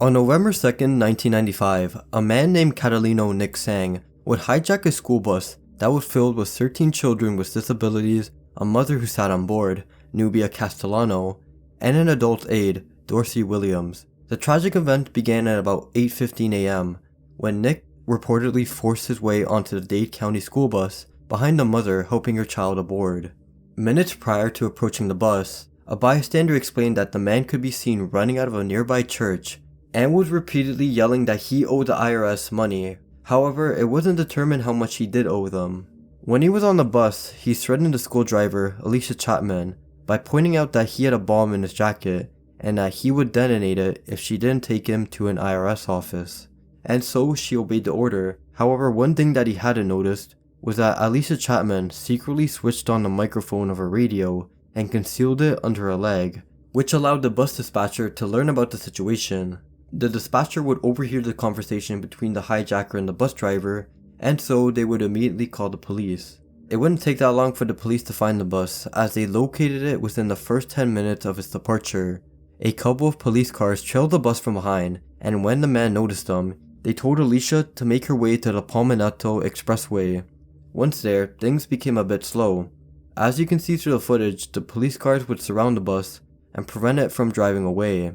On November 2nd, 1995, a man named Catalino Nick Sang would hijack a school bus that was filled with 13 children with disabilities, a mother who sat on board, Nubia Castellano, and an adult aide, Dorsey Williams. The tragic event began at about 8:15 a.m. when Nick reportedly forced his way onto the Dade County school bus behind the mother helping her child aboard. Minutes prior to approaching the bus, a bystander explained that the man could be seen running out of a nearby church and was repeatedly yelling that he owed the IRS money. However, it wasn't determined how much he did owe them. When he was on the bus, he threatened the school driver, Alicia Chapman, by pointing out that he had a bomb in his jacket and that he would detonate it if she didn't take him to an IRS office. And so she obeyed the order. However, one thing that he hadn't noticed was that Alicia Chapman secretly switched on the microphone of her radio and concealed it under her leg, which allowed the bus dispatcher to learn about the situation. The dispatcher would overhear the conversation between the hijacker and the bus driver, and so they would immediately call the police. It wouldn't take that long for the police to find the bus, as they located it within the first 10 minutes of its departure. A couple of police cars trailed the bus from behind, and when the man noticed them, they told Alicia to make her way to the Palmetto Expressway. Once there, things became a bit slow. As you can see through the footage, the police cars would surround the bus and prevent it from driving away.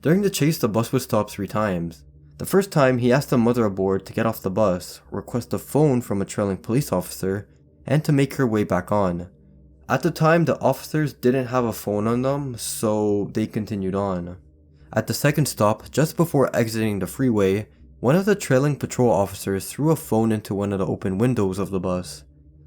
During the chase, the bus would stop 3 times. The first time, he asked the mother aboard to get off the bus, request a phone from a trailing police officer, and to make her way back on. At the time, the officers didn't have a phone on them, so they continued on. At the second stop, just before exiting the freeway, one of the trailing patrol officers threw a phone into one of the open windows of the bus.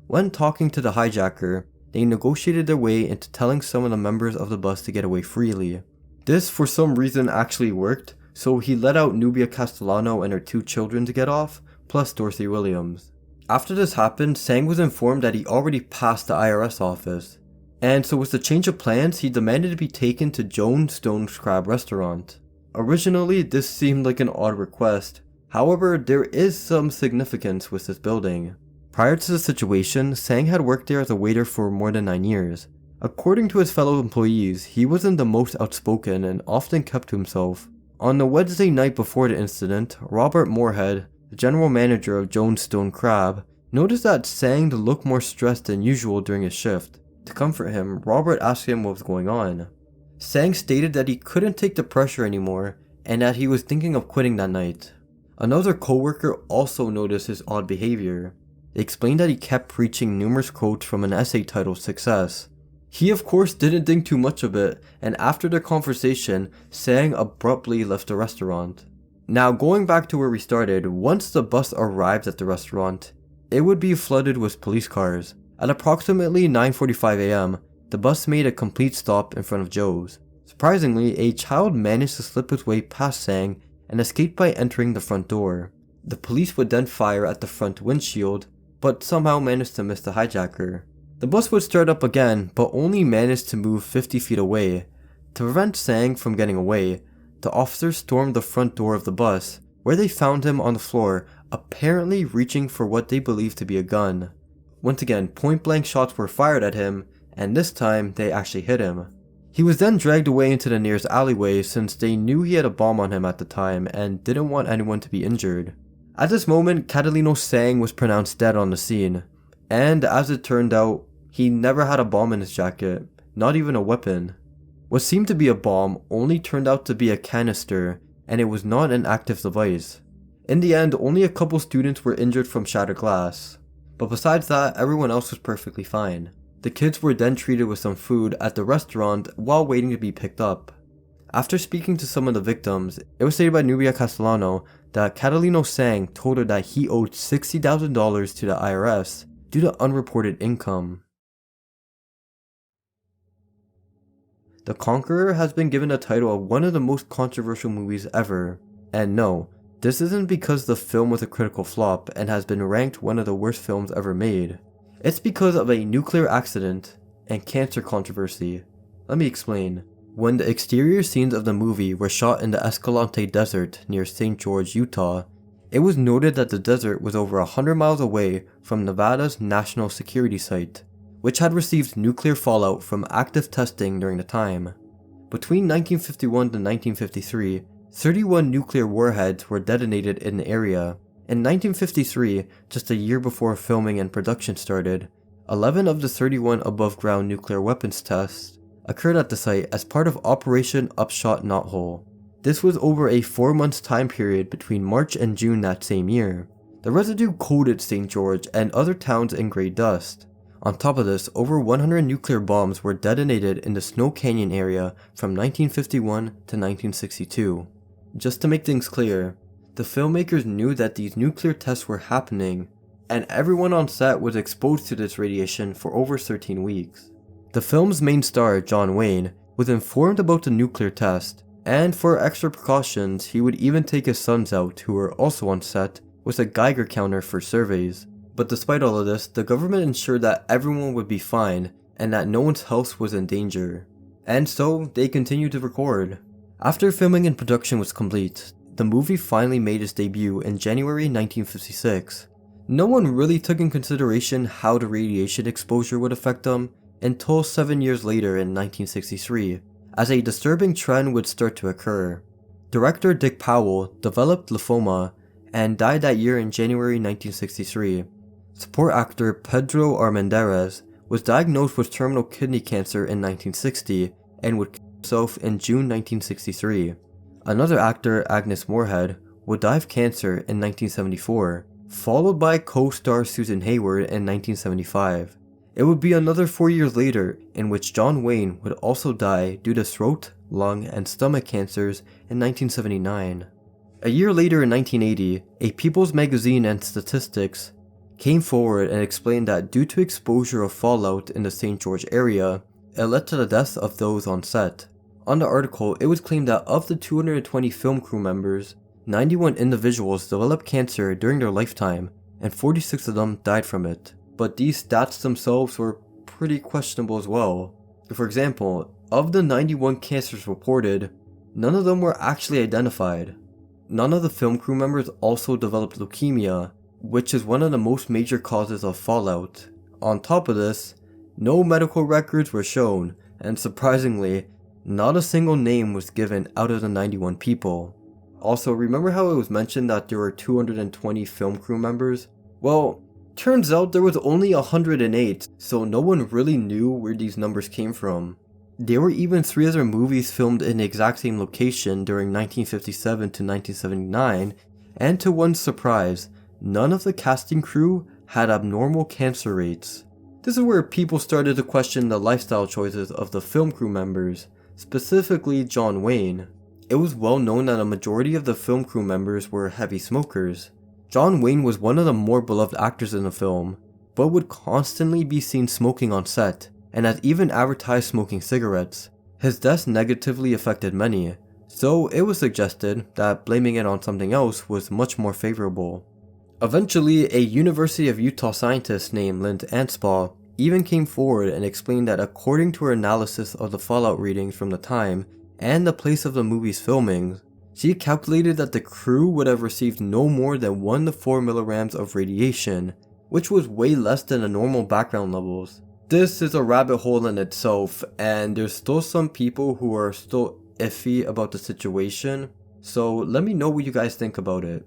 When talking to the hijacker, they negotiated their way into telling some of the members of the bus to get away freely. This, for some reason, actually worked, so he let out Nubia Castellano and her 2 children to get off, plus Dorsey Williams. After this happened, Sang was informed that he already passed the IRS office, and so with the change of plans, he demanded to be taken to Shannon Stone's Crab restaurant. Originally, this seemed like an odd request. However, there is some significance with this building. Prior to the situation, Sang had worked there as a waiter for more than 9 years. According to his fellow employees, he wasn't the most outspoken and often kept to himself. On the Wednesday night before the incident, Robert Moorhead, the general manager of Shannon Stone Crab, noticed that Sang looked more stressed than usual during his shift. To comfort him, Robert asked him what was going on. Sang stated that he couldn't take the pressure anymore and that he was thinking of quitting that night. Another coworker also noticed his odd behavior. They explained that he kept preaching numerous quotes from an essay titled Success. He of course didn't think too much of it, and after their conversation, Sang abruptly left the restaurant. Now going back to where we started, once the bus arrived at the restaurant, it would be flooded with police cars. At approximately 9:45 a.m., the bus made a complete stop in front of Joe's. Surprisingly, a child managed to slip his way past Sang and escaped by entering the front door. The police would then fire at the front windshield, but somehow managed to miss the hijacker. The bus would start up again, but only managed to move 50 feet away. To prevent Sang from getting away, the officers stormed the front door of the bus, where they found him on the floor, apparently reaching for what they believed to be a gun. Once again, point-blank shots were fired at him, and this time they actually hit him. He was then dragged away into the nearest alleyway since they knew he had a bomb on him at the time and didn't want anyone to be injured. At this moment, Catalino Sang was pronounced dead on the scene, and as it turned out, he never had a bomb in his jacket, not even a weapon. What seemed to be a bomb only turned out to be a canister, and it was not an active device. In the end, only a couple students were injured from shattered glass, but besides that, everyone else was perfectly fine. The kids were then treated with some food at the restaurant while waiting to be picked up. After speaking to some of the victims, it was stated by Nubia Castellano that Catalino Sang told her that he owed $60,000 to the IRS due to unreported income. The Conqueror has been given the title of one of the most controversial movies ever, and no, this isn't because the film was a critical flop and has been ranked one of the worst films ever made. It's because of a nuclear accident and cancer controversy. Let me explain. When the exterior scenes of the movie were shot in the Escalante Desert near St. George, Utah, it was noted that the desert was over 100 miles away from Nevada's national security site, which had received nuclear fallout from active testing during the time. Between 1951 to 1953, 31 nuclear warheads were detonated in the area. In 1953, just a year before filming and production started, 11 of the 31 above-ground nuclear weapons tests occurred at the site as part of Operation Upshot Knothole. This was over a 4-month time period between March and June that same year. The residue coated St. George and other towns in grey dust. On top of this, over 100 nuclear bombs were detonated in the Snow Canyon area from 1951 to 1962. Just to make things clear, the filmmakers knew that these nuclear tests were happening, and everyone on set was exposed to this radiation for over 13 weeks. The film's main star, John Wayne, was informed about the nuclear test, and for extra precautions, he would even take his sons out, who were also on set, with a Geiger counter for surveys. But despite all of this, the government ensured that everyone would be fine, and that no one's health was in danger. And so, they continued to record. After filming and production was complete, the movie finally made its debut in January 1956. No one really took in consideration how the radiation exposure would affect them until 7 years later in 1963, as a disturbing trend would start to occur. Director Dick Powell developed lymphoma and died that year in January 1963. Support actor Pedro Armendariz was diagnosed with terminal kidney cancer in 1960 and would kill himself in June 1963. Another actor, Agnes Moorehead, would die of cancer in 1974, followed by co-star Susan Hayward in 1975. It would be another 4 years later in which John Wayne would also die due to throat, lung, and stomach cancers in 1979. A year later in 1980, a People's Magazine and Statistics came forward and explained that due to exposure of fallout in the St. George area, it led to the deaths of those on set. On the article, it was claimed that of the 220 film crew members, 91 individuals developed cancer during their lifetime, and 46 of them died from it. But these stats themselves were pretty questionable as well. For example, of the 91 cancers reported, none of them were actually identified. None of the film crew members also developed leukemia, which is one of the most major causes of fallout. On top of this, no medical records were shown, and surprisingly, not a single name was given out of the 91 people. Also, remember how it was mentioned that there were 220 film crew members? Well, turns out there was only 108, so no one really knew where these numbers came from. There were even 3 other movies filmed in the exact same location during 1957 to 1979, and to one's surprise, none of the casting crew had abnormal cancer rates. This is where people started to question the lifestyle choices of the film crew members, specifically John Wayne. It was well known that a majority of the film crew members were heavy smokers. John Wayne was one of the more beloved actors in the film, but would constantly be seen smoking on set, and has even advertised smoking cigarettes. His death negatively affected many, so it was suggested that blaming it on something else was much more favorable. Eventually, a University of Utah scientist named Lynn Anspaugh even came forward and explained that according to her analysis of the fallout readings from the time and the place of the movie's filming, she calculated that the crew would have received no more than 1 to 4 milligrams of radiation, which was way less than the normal background levels. This is a rabbit hole in itself, and there's still some people who are still iffy about the situation, so let me know what you guys think about it.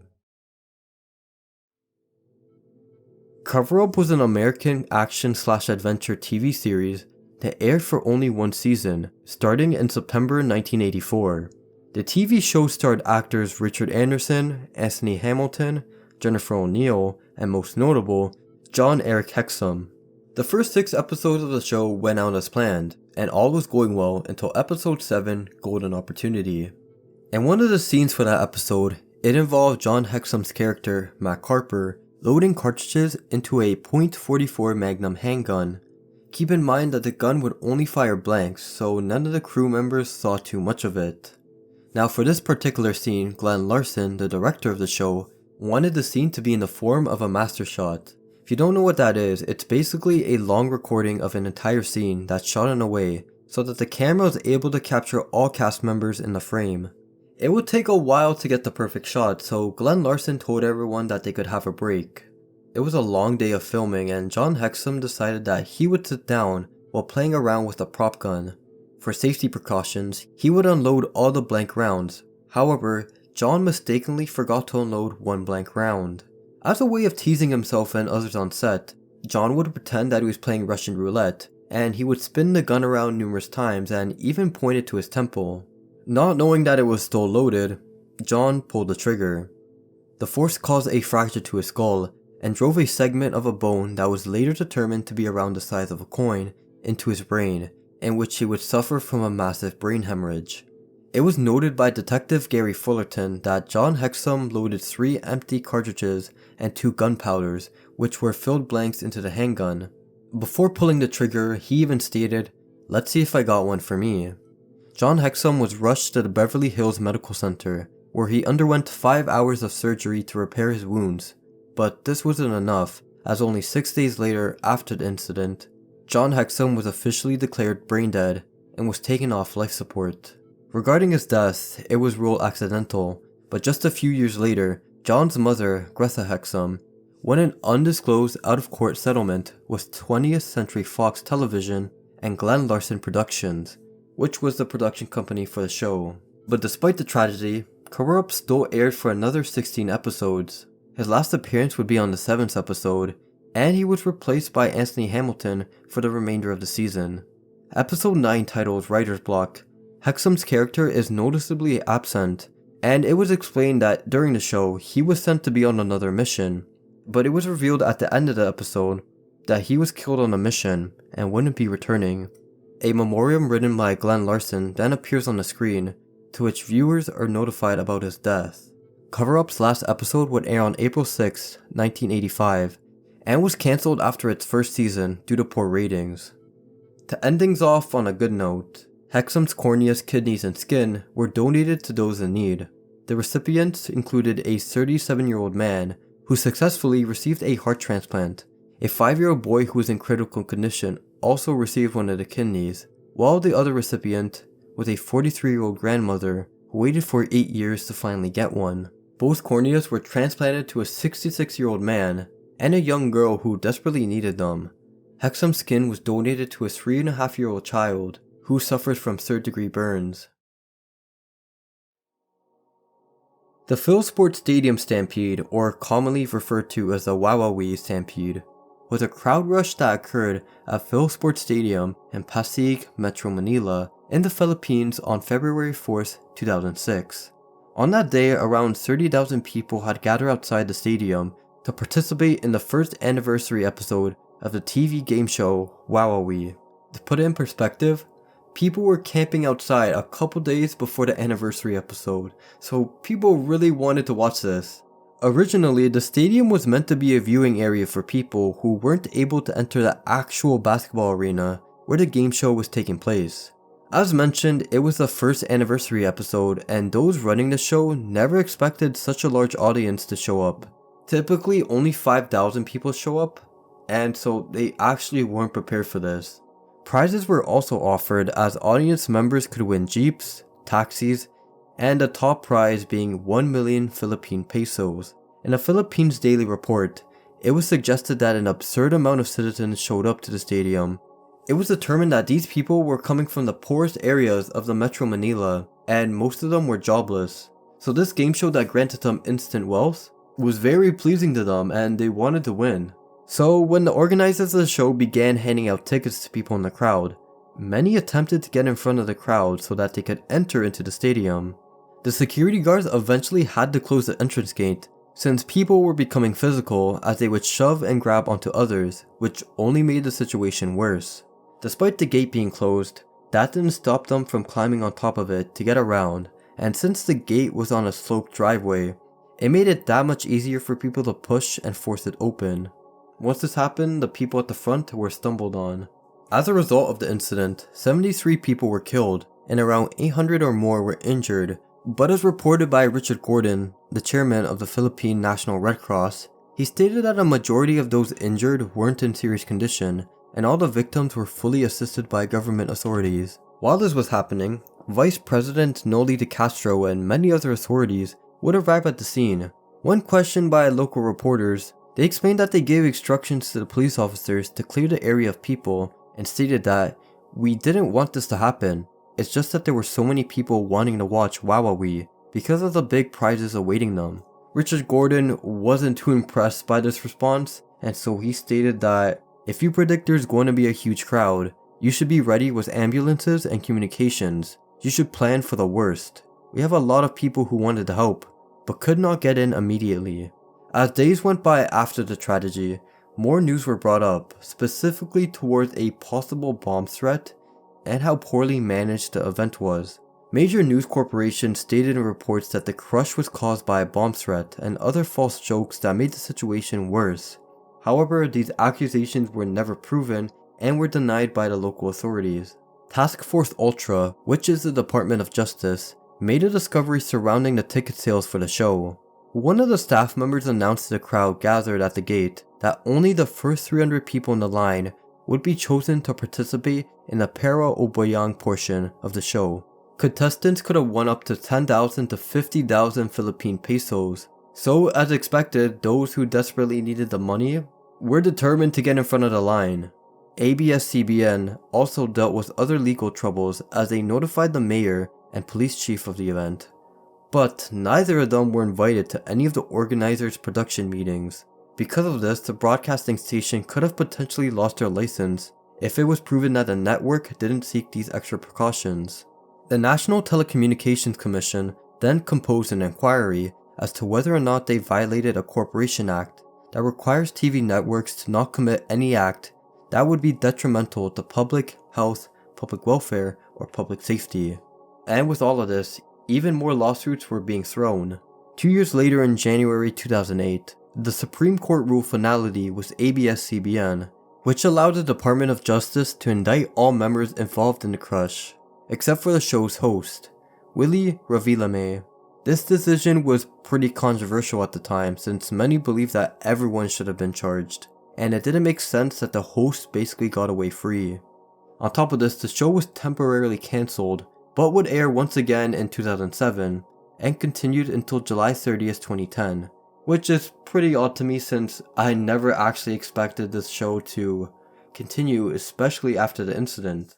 Cover Up was an American action/adventure TV series that aired for only 1 season, starting in September 1984. The TV show starred actors Richard Anderson, Anthony Hamilton, Jennifer O'Neill, and most notable, John Eric Hexum. The first 6 episodes of the show went out as planned, and all was going well until episode 7, Golden Opportunity. In one of the scenes for that episode, it involved John Hexum's character, Matt Carper, loading cartridges into a .44 Magnum handgun. Keep in mind that the gun would only fire blanks, so none of the crew members saw too much of it. Now for this particular scene, Glenn Larson, the director of the show, wanted the scene to be in the form of a master shot. If you don't know what that is, it's basically a long recording of an entire scene that's shot in a way so that the camera is able to capture all cast members in the frame. It would take a while to get the perfect shot, so Glenn Larson told everyone that they could have a break. It was a long day of filming, and John Hexum decided that he would sit down while playing around with the prop gun. For safety precautions, he would unload all the blank rounds. However, John mistakenly forgot to unload one blank round. As a way of teasing himself and others on set, John would pretend that he was playing Russian roulette, and he would spin the gun around numerous times and even point it to his temple. Not knowing that it was still loaded, John pulled the trigger. The force caused a fracture to his skull and drove a segment of a bone that was later determined to be around the size of a coin into his brain, in which he would suffer from a massive brain hemorrhage. It was noted by Detective Gary Fullerton that John Hexum loaded 3 empty cartridges and 2 gunpowders, which were filled blanks into the handgun. Before pulling the trigger, he even stated, "Let's see if I got one for me." John Hexum was rushed to the Beverly Hills Medical Center, where he underwent 5 hours of surgery to repair his wounds. But this wasn't enough, as only 6 days later after the incident, John Hexum was officially declared brain dead and was taken off life support. Regarding his death, it was ruled accidental, but just a few years later, John's mother, Greta Hexum, won an undisclosed out-of-court settlement with 20th Century Fox Television and Glenn Larson Productions, which was the production company for the show. But despite the tragedy, Conqueror still aired for another 16 episodes. His last appearance would be on the 7th episode, and he was replaced by Anthony Hamilton for the remainder of the season. Episode 9, titled Writer's Block, Hexum's character is noticeably absent, and it was explained that during the show he was sent to be on another mission, but it was revealed at the end of the episode that he was killed on a mission and wouldn't be returning. A memoriam written by Glenn Larson then appears on the screen, to which viewers are notified about his death. Cover-Up's last episode would air on April 6, 1985, and was cancelled after its first season due to poor ratings. To end things off on a good note, Hexum's corneas, kidneys, and skin were donated to those in need. The recipients included a 37-year-old man who successfully received a heart transplant. A 5-year-old boy who was in critical condition also received one of the kidneys, while the other recipient was a 43-year-old grandmother who waited for 8 years to finally get one. Both corneas were transplanted to a 66-year-old man and a young girl who desperately needed them. Hexum's skin was donated to a 3.5-year-old child who suffers from 3rd-degree burns. The Phil Sports Stadium Stampede, or commonly referred to as the Wowowee Stampede, was a crowd rush that occurred at Phil Sports Stadium in Pasig, Metro Manila, in the Philippines on February 4, 2006. On that day, around 30,000 people had gathered outside the stadium to participate in the first anniversary episode of the TV game show Wowowee. To put it in perspective, people were camping outside a couple days before the anniversary episode, so people really wanted to watch this. Originally, the stadium was meant to be a viewing area for people who weren't able to enter the actual basketball arena where the game show was taking place. As mentioned, it was the first anniversary episode, and those running the show never expected such a large audience to show up. Typically, only 5,000 people show up, and so they actually weren't prepared for this. Prizes were also offered, as audience members could win jeeps, taxis, and the top prize being 1 million Philippine pesos. In a Philippines Daily report, it was suggested that an absurd amount of citizens showed up to the stadium. It was determined that these people were coming from the poorest areas of the Metro Manila, and most of them were jobless. So this game show that granted them instant wealth was very pleasing to them, and they wanted to win. So when the organizers of the show began handing out tickets to people in the crowd, many attempted to get in front of the crowd so that they could enter into the stadium. The security guards eventually had to close the entrance gate, since people were becoming physical as they would shove and grab onto others, which only made the situation worse. Despite the gate being closed, that didn't stop them from climbing on top of it to get around, and since the gate was on a sloped driveway, it made it that much easier for people to push and force it open. Once this happened, the people at the front were stumbled on. As a result of the incident, 73 people were killed, and around 800 or more were injured, but as reported by Richard Gordon, the chairman of the Philippine National Red Cross, he stated that a majority of those injured weren't in serious condition, and all the victims were fully assisted by government authorities. While this was happening, Vice President Noli de Castro and many other authorities would arrive at the scene. When questioned by local reporters, they explained that they gave instructions to the police officers to clear the area of people and stated that, "We didn't want this to happen, it's just that there were so many people wanting to watch Wowowee, because of the big prizes awaiting them. Richard Gordon wasn't too impressed by this response, and so he stated that if you predict there's going to be a huge crowd, you should be ready with ambulances and communications. You should plan for the worst. We have a lot of people who wanted to help, but could not get in immediately. As days went by after the tragedy, more news were brought up, specifically towards a possible bomb threat and how poorly managed the event was. Major news corporations stated in reports that the crush was caused by a bomb threat and other false jokes that made the situation worse. However, these accusations were never proven and were denied by the local authorities. Task Force Ultra, which is the Department of Justice, made a discovery surrounding the ticket sales for the show. One of the staff members announced to the crowd gathered at the gate that only the first 300 people in the line would be chosen to participate in the para obayang portion of the show. Contestants could have won up to 10,000 to 50,000 Philippine pesos. So, as expected, those who desperately needed the money were determined to get in front of the line. ABS-CBN also dealt with other legal troubles as they notified the mayor and police chief of the event. But neither of them were invited to any of the organizers' production meetings. Because of this, the broadcasting station could have potentially lost their license if it was proven that the network didn't seek these extra precautions. The National Telecommunications Commission then composed an inquiry as to whether or not they violated a corporation act that requires TV networks to not commit any act that would be detrimental to public health, public welfare, or public safety. And with all of this, even more lawsuits were being thrown. 2 years later, in January 2008, the Supreme Court ruled finality with ABS-CBN, which allowed the Department of Justice to indict all members involved in the crush, except for the show's host, Willie Revillame. This decision was pretty controversial at the time, since many believed that everyone should have been charged, and it didn't make sense that the host basically got away free. On top of this, the show was temporarily cancelled, but would air once again in 2007, and continued until July 30th, 2010, which is pretty odd to me since I never actually expected this show to continue, especially after the incident.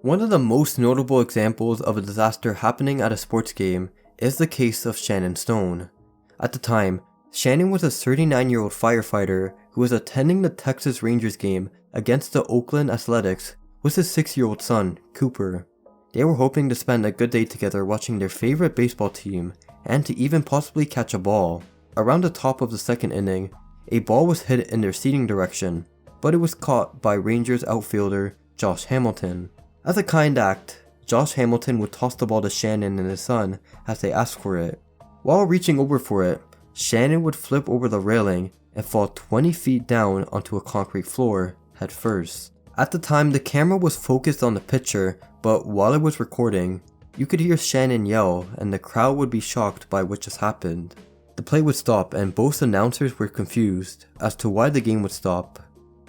One of the most notable examples of a disaster happening at a sports game is the case of Shannon Stone. At the time, Shannon was a 39-year-old firefighter who was attending the Texas Rangers game against the Oakland Athletics with his 6-year-old son, Cooper. They were hoping to spend a good day together watching their favorite baseball team and to even possibly catch a ball. Around the top of the second inning, a ball was hit in their seating direction, but it was caught by Rangers outfielder Josh Hamilton. As a kind act, Josh Hamilton would toss the ball to Shannon and his son as they asked for it. While reaching over for it, Shannon would flip over the railing and fall 20 feet down onto a concrete floor head first. At the time, the camera was focused on the pitcher, but while it was recording, you could hear Shannon yell and the crowd would be shocked by what just happened. The play would stop and both announcers were confused as to why the game would stop.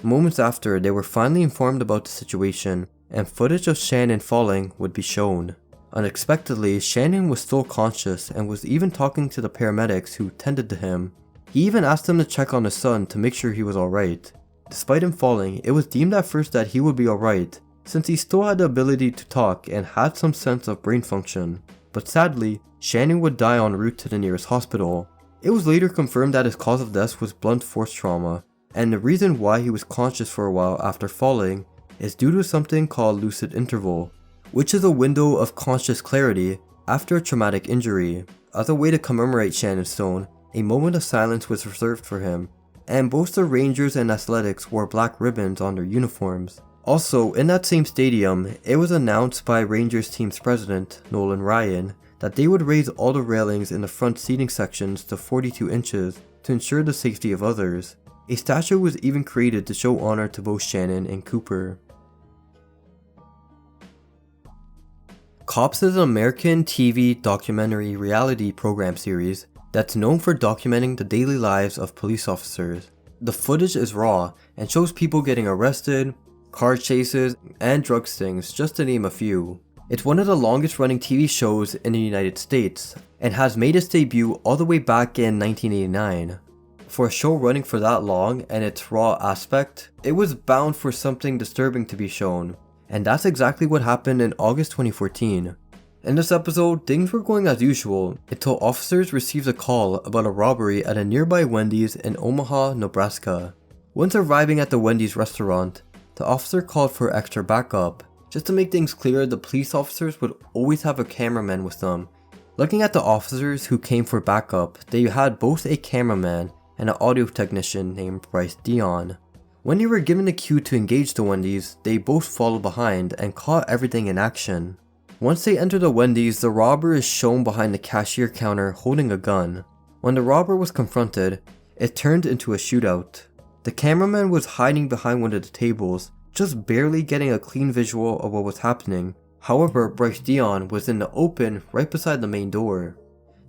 Moments after, they were finally informed about the situation and footage of Shannon falling would be shown. Unexpectedly, Shannon was still conscious and was even talking to the paramedics who tended to him. He even asked them to check on his son to make sure he was alright. Despite him falling, it was deemed at first that he would be alright, since he still had the ability to talk and had some sense of brain function. But sadly, Shannon would die en route to the nearest hospital. It was later confirmed that his cause of death was blunt force trauma, and the reason why he was conscious for a while after falling is due to something called lucid interval, which is a window of conscious clarity after a traumatic injury. As a way to commemorate Shannon Stone, a moment of silence was reserved for him, and both the Rangers and Athletics wore black ribbons on their uniforms. Also, in that same stadium, it was announced by Rangers team's president, Nolan Ryan, that they would raise all the railings in the front seating sections to 42 inches to ensure the safety of others. A statue was even created to show honor to both Shannon and Cooper. Cops is an American TV documentary reality program series that's known for documenting the daily lives of police officers. The footage is raw and shows people getting arrested, car chases, and drug stings, just to name a few. It's one of the longest running TV shows in the United States and has made its debut all the way back in 1989. For a show running for that long and its raw aspect, it was bound for something disturbing to be shown. And that's exactly what happened in August 2014. In this episode, things were going as usual until officers received a call about a robbery at a nearby Wendy's in Omaha, Nebraska. Once arriving at the Wendy's restaurant, the officer called for extra backup. Just to make things clear, the police officers would always have a cameraman with them. Looking at the officers who came for backup, they had both a cameraman and an audio technician named Bryce Dion. When they were given the cue to engage the Wendy's, they both followed behind and caught everything in action. Once they enter the Wendy's, the robber is shown behind the cashier counter holding a gun. When the robber was confronted, it turned into a shootout. The cameraman was hiding behind one of the tables, just barely getting a clean visual of what was happening. However, Bryce Dion was in the open right beside the main door.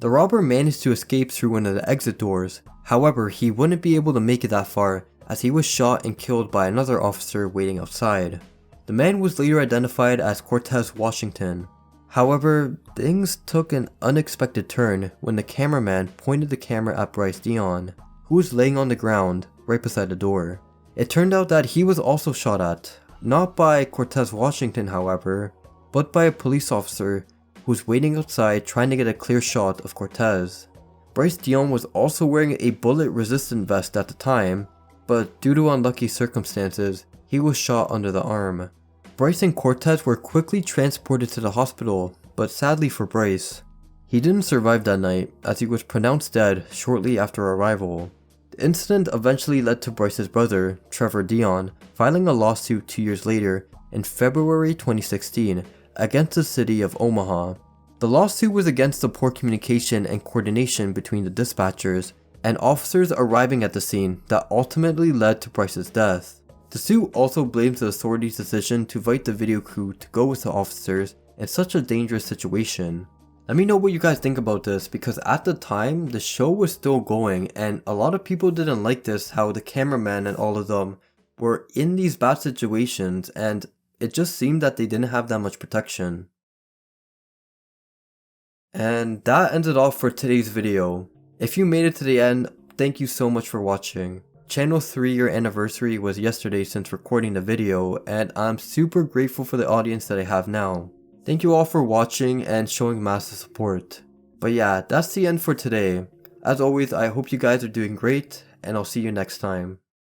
The robber managed to escape through one of the exit doors. However, he wouldn't be able to make it that far as he was shot and killed by another officer waiting outside. The man was later identified as Cortez Washington. However, things took an unexpected turn when the cameraman pointed the camera at Bryce Dion, who was laying on the ground right beside the door. It turned out that he was also shot at, not by Cortez Washington however, but by a police officer who was waiting outside trying to get a clear shot of Cortez. Bryce Dion was also wearing a bullet-resistant vest at the time, but due to unlucky circumstances, he was shot under the arm. Bryce and Cortez were quickly transported to the hospital, but sadly for Bryce, he didn't survive that night as he was pronounced dead shortly after arrival. The incident eventually led to Bryce's brother, Trevor Dion, filing a lawsuit 2 years later in February 2016 against the city of Omaha. The lawsuit was against the poor communication and coordination between the dispatchers and officers arriving at the scene that ultimately led to Bryce's death. The suit also blames the authorities' decision to invite the video crew to go with the officers in such a dangerous situation. Let me know what you guys think about this, because at the time, the show was still going and a lot of people didn't like this, how the cameraman and all of them were in these bad situations and it just seemed that they didn't have that much protection. And that ends it off for today's video. If you made it to the end, thank you so much for watching. Channel 3-year anniversary was yesterday since recording the video, and I'm super grateful for the audience that I have now. Thank you all for watching and showing massive support. But yeah, that's the end for today. As always, I hope you guys are doing great, and I'll see you next time.